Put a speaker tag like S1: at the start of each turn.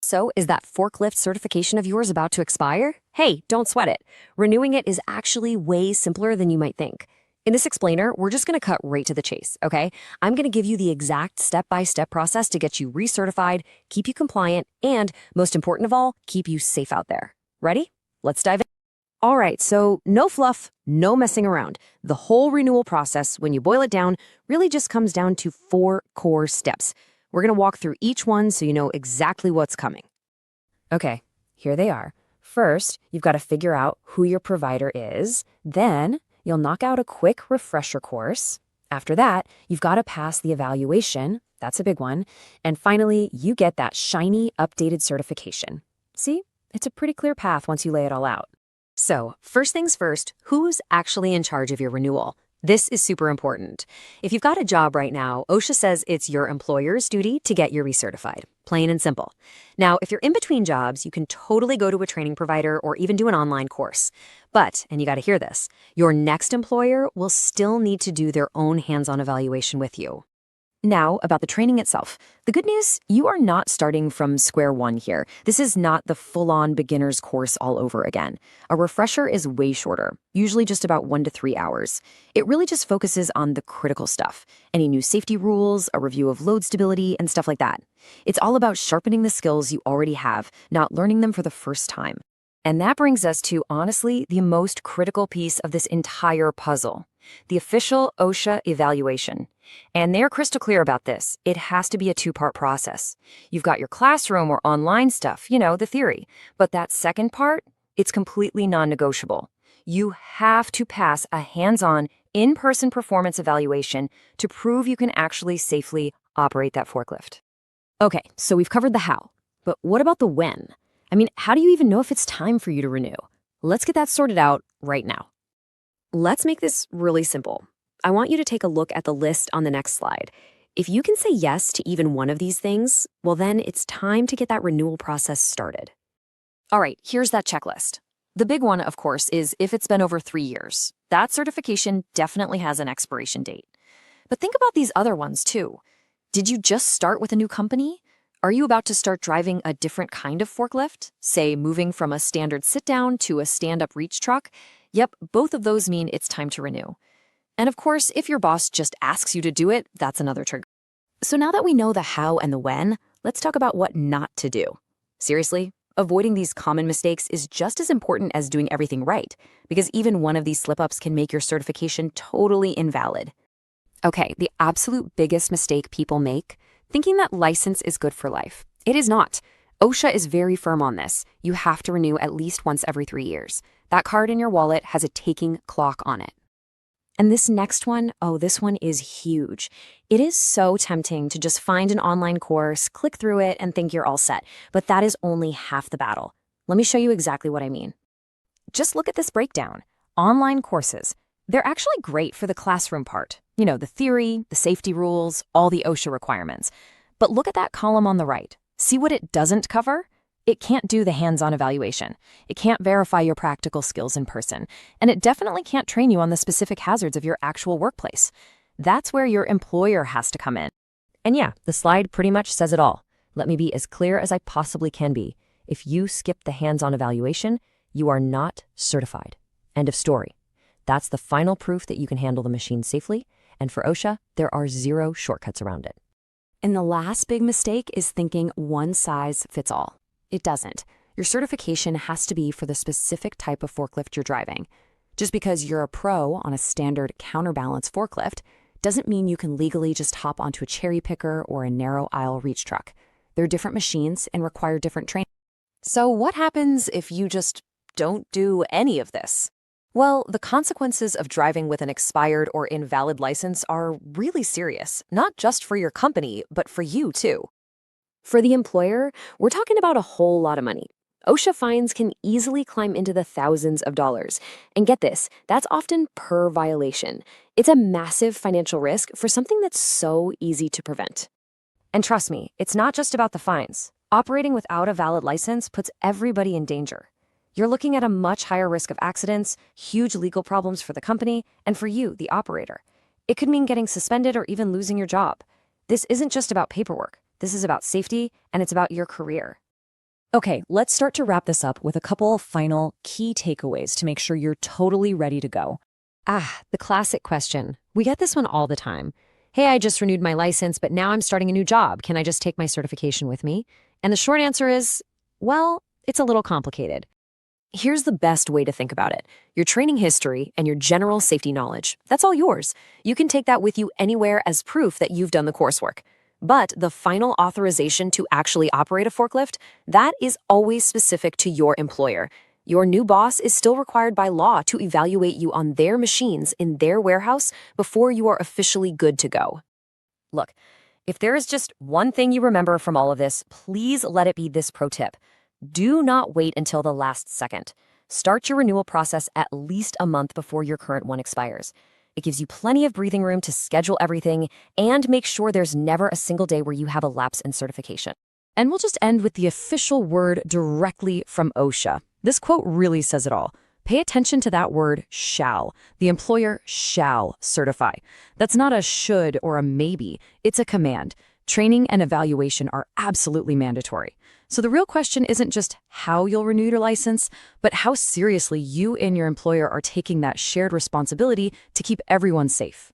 S1: So, is that forklift certification of yours about to expire? Hey, don't sweat it. Renewing it is actually way simpler than you might think. In this explainer, we're just going to cut right to the chase, okay? I'm going to give you the exact step-by-step process to get you recertified, keep you compliant, and, most important of all, keep you safe out there. Ready? Let's dive in. All right, so no fluff, no messing around. The whole renewal process, when you boil it down, really just comes down to 4 core steps. We're going to walk through each one so you know exactly what's coming. Okay, here they are. First, you've got to figure out who your provider is. Then, you'll knock out a quick refresher course. After that, you've got to pass the evaluation. That's a big one. And finally, you get that shiny, updated certification. See? It's a pretty clear path once you lay it all out. So, first things first, who's actually in charge of your renewal? This is super important. If you've got a job right now, OSHA says it's your employer's duty to get you recertified. Plain and simple. Now, if you're in between jobs, you can totally go to a training provider or even do an online course. But, and you got to hear this, your next employer will still need to do their own hands-on evaluation with you. Now, about the training itself. The good news, you are not starting from square one here. This is not the full-on beginner's course all over again. A refresher is way shorter, usually just about 1 to 3 hours. It really just focuses on the critical stuff, any new safety rules, a review of load stability, and stuff like that. It's all about sharpening the skills you already have, not learning them for the first time. And that brings us to, honestly, the most critical piece of this entire puzzle, the official OSHA evaluation. And they're crystal clear about this. It has to be a 2-part process. You've got your classroom or online stuff, the theory. But that second part, it's completely non-negotiable. You have to pass a hands-on, in-person performance evaluation to prove you can actually safely operate that forklift. Okay, so we've covered the how. But what about the when? I mean, how do you even know if it's time for you to renew? Let's get that sorted out right now. Let's make this really simple. I want you to take a look at the list on the next slide. If you can say yes to even one of these things, well then it's time to get that renewal process started. All right, here's that checklist. The big one, of course, is if it's been over 3 years. That certification definitely has an expiration date. But think about these other ones too. Did you just start with a new company? Are you about to start driving a different kind of forklift? Say, moving from a standard sit-down to a stand-up reach truck? Yep, both of those mean it's time to renew. And of course, if your boss just asks you to do it, that's another trigger. So now that we know the how and the when, let's talk about what not to do. Seriously, avoiding these common mistakes is just as important as doing everything right, because even one of these slip-ups can make your certification totally invalid. Okay, the absolute biggest mistake people make, thinking that license is good for life. It is not. OSHA is very firm on this. You have to renew at least once every 3 years. That card in your wallet has a ticking clock on it. And this next one, this one is huge. It is so tempting to just find an online course, click through it, and think you're all set. But that is only half the battle. Let me show you exactly what I mean. Just look at this breakdown. Online courses. They're actually great for the classroom part. The theory, the safety rules, all the OSHA requirements. But look at that column on the right. See what it doesn't cover? It can't do the hands-on evaluation. It can't verify your practical skills in person. And it definitely can't train you on the specific hazards of your actual workplace. That's where your employer has to come in. And yeah, the slide pretty much says it all. Let me be as clear as I possibly can be. If you skip the hands-on evaluation, you are not certified. End of story. That's the final proof that you can handle the machine safely. And for OSHA, there are 0 shortcuts around it. And the last big mistake is thinking one size fits all. It doesn't. Your certification has to be for the specific type of forklift you're driving. Just because you're a pro on a standard counterbalance forklift doesn't mean you can legally just hop onto a cherry picker or a narrow aisle reach truck. They're different machines and require different training. So what happens if you just don't do any of this? Well, the consequences of driving with an expired or invalid license are really serious, not just for your company, but for you too. For the employer, we're talking about a whole lot of money. OSHA fines can easily climb into the thousands of dollars. And get this, that's often per violation. It's a massive financial risk for something that's so easy to prevent. And trust me, it's not just about the fines. Operating without a valid license puts everybody in danger. You're looking at a much higher risk of accidents, huge legal problems for the company, and for you, the operator. It could mean getting suspended or even losing your job. This isn't just about paperwork. This is about safety, and it's about your career.
S2: Okay, let's start to wrap this up with a couple of final key takeaways to make sure you're totally ready to go.
S1: The classic question. We get this one all the time. Hey, I just renewed my license, but now I'm starting a new job. Can I just take my certification with me? And the short answer is, well, it's a little complicated. Here's the best way to think about it. Your training history and your general safety knowledge, that's all yours. You can take that with you anywhere as proof that you've done the coursework. But the final authorization to actually operate a forklift, that is always specific to your employer. Your new boss is still required by law to evaluate you on their machines in their warehouse before you are officially good to go. Look, if there is just one thing you remember from all of this, please let it be this pro tip. Do not wait until the last second. Start your renewal process at least a month before your current one expires. It gives you plenty of breathing room to schedule everything and make sure there's never a single day where you have a lapse in certification.
S2: And we'll just end with the official word directly from OSHA. This quote really says it all. Pay attention to that word shall. The employer shall certify. That's not a should or a maybe. It's a command. Training and evaluation are absolutely mandatory. So the real question isn't just how you'll renew your license, but how seriously you and your employer are taking that shared responsibility to keep everyone safe.